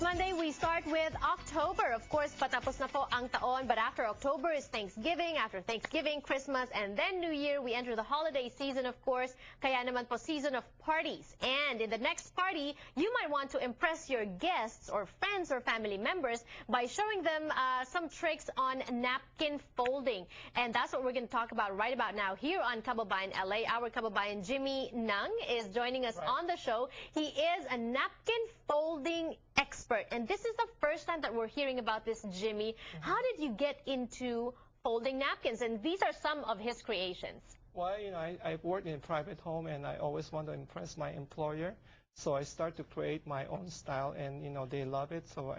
Monday, we start with October. Of course, patapos na po ang taon, but after October is Thanksgiving. After Thanksgiving, Christmas, and then New Year, we enter the holiday season, of course. Kaya naman po, season of parties. And in the next party, you might want to impress your guests or friends or family members by showing them some tricks on napkin folding. And that's what we're going to talk about right about now here on Kababayan LA. Our Kababayan Jimmy Nung is joining us on the show. He is a napkin folding expert, and this is the first time that we're hearing about this, Jimmy. How did you get into folding napkins? And these are some of his creations. Well, I work in a private home, and I always want to impress my employer. So I start to create my own style, and they love it. So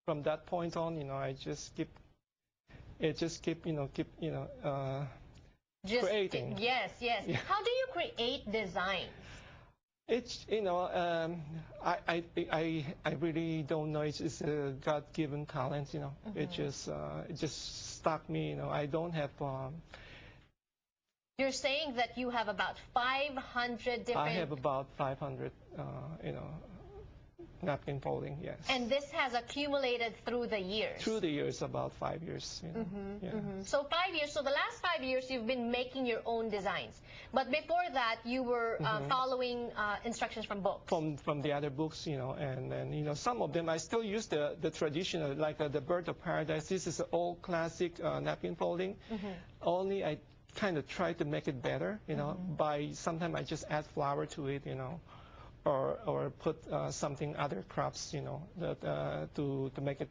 from that point on, I just keep creating. Yes. Yeah. How do you create designs? It's I really don't know. It's just a God-given talent. It just stuck me. I don't have. You're saying that you have about 500 different. I have about 500. Napkin folding, yes. And this has accumulated through the years. Through the years, about 5 years. So 5 years. So the last 5 years, you've been making your own designs. But before that, you were following instructions from books. From the other books, and then some of them I still use the traditional, like the Bird of Paradise. This is an old classic napkin folding. Only I kind of try to make it better, by sometimes I just add flour to it, or put something other crops, that to make it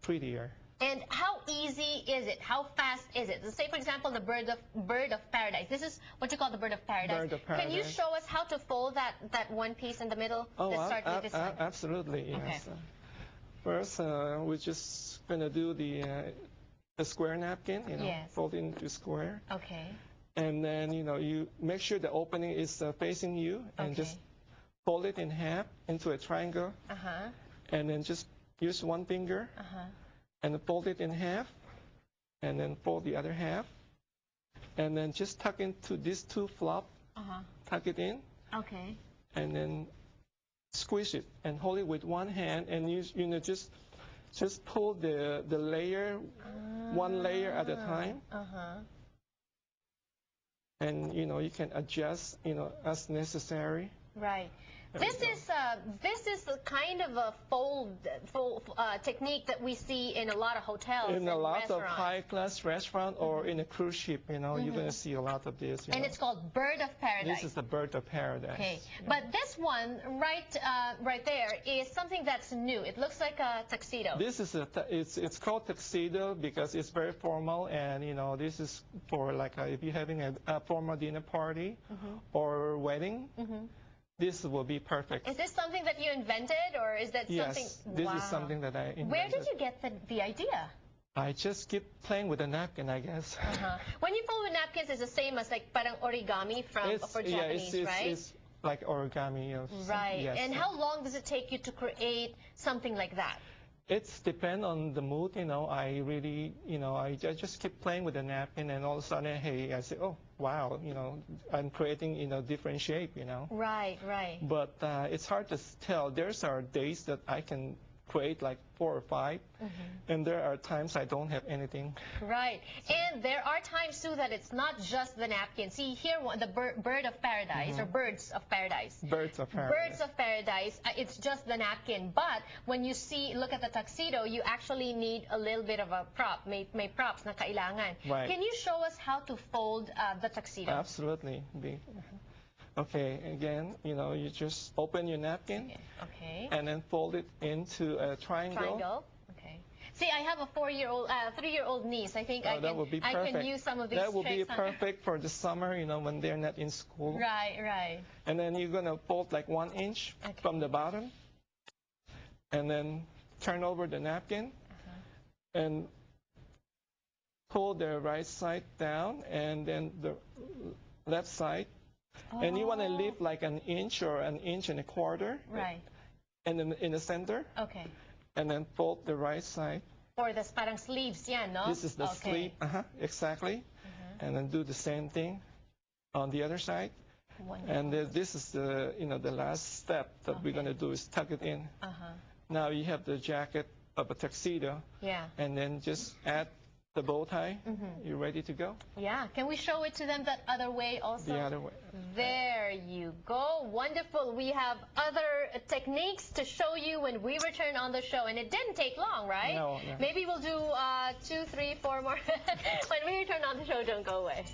prettier. And how easy is it? How fast is it? Say, for example, the Bird of Paradise. This is what you call the Bird of Paradise. Bird of Paradise. Can you show us how to fold that one piece in the middle? Oh, Let's start with this one. Absolutely. Yes. Okay. First, we're just gonna do the square napkin. Fold it into square. Okay. And then you make sure the opening is facing you, and just fold it in half into a triangle, and then just use one finger, and fold it in half, and then fold the other half, and then just tuck into these two flops, tuck it in, and then squeeze it and hold it with one hand, and just pull the layer, one layer at a time, and you can adjust as necessary. Right. This is the kind of a fold technique that we see in a lot of hotels in a lot restaurants. of high-class restaurants or in a cruise ship. You're going to see a lot of this. And it's called Bird of Paradise. This is the Bird of Paradise. Okay, but this one right there is something that's new. It looks like a tuxedo. This is it's called tuxedo because it's very formal, and this is for like if you're having a formal dinner party or wedding. This will be perfect. Is this something that you invented, or is that something? Yes, this is something that I invented. Where did you get the idea? I just keep playing with the napkin, I guess. When you fold with napkins, it's the same as like parang origami for Japanese, right? It's like origami. Right. Yes. And how long does it take you to create something like that? It's depend on the mood, I really, I just keep playing with the napkin, and all of a sudden, hey, I say, oh, wow, I'm creating, different shape, Right. But it's hard to tell. There's are days that I can create like 4 or 5, and there are times I don't have anything. Right. And there are times too that it's not just the napkin. See here, the Bird of Paradise or Birds of Paradise. Birds of Paradise. Birds of Paradise. It's just the napkin. But when you look at the tuxedo, you actually need a little bit of a prop. May props na kailangan. Right. Can you show us how to fold the tuxedo? Absolutely. Okay, again, you just open your napkin, and then fold it into a triangle. Okay. See, I have a 3-year-old niece. I think I can use some of these tricks. That would be perfect her. for the summer, when they're not in school. Right. And then you're gonna fold like 1 inch from the bottom, and then turn over the napkin, and pull the right side down, and then the left side. And you want to leave like 1 inch or 1.25 inches. Right. And then in the center. Okay. And then fold the right side. For the parang sleeves, yeah, no? This is the sleeve. Exactly. And then do the same thing on the other side. Wonderful. And this is the the last step that we're going to do is tuck it in. Now you have the jacket of a tuxedo. Yeah. And then just add the bow tie. You're ready to go. Yeah. Can we show it to them that other way also? The other way. There you go. Wonderful. We have other techniques to show you when we return on the show. And it didn't take long, right? No. Maybe we'll do 2, 3, 4 more. When we return on the show, don't go away.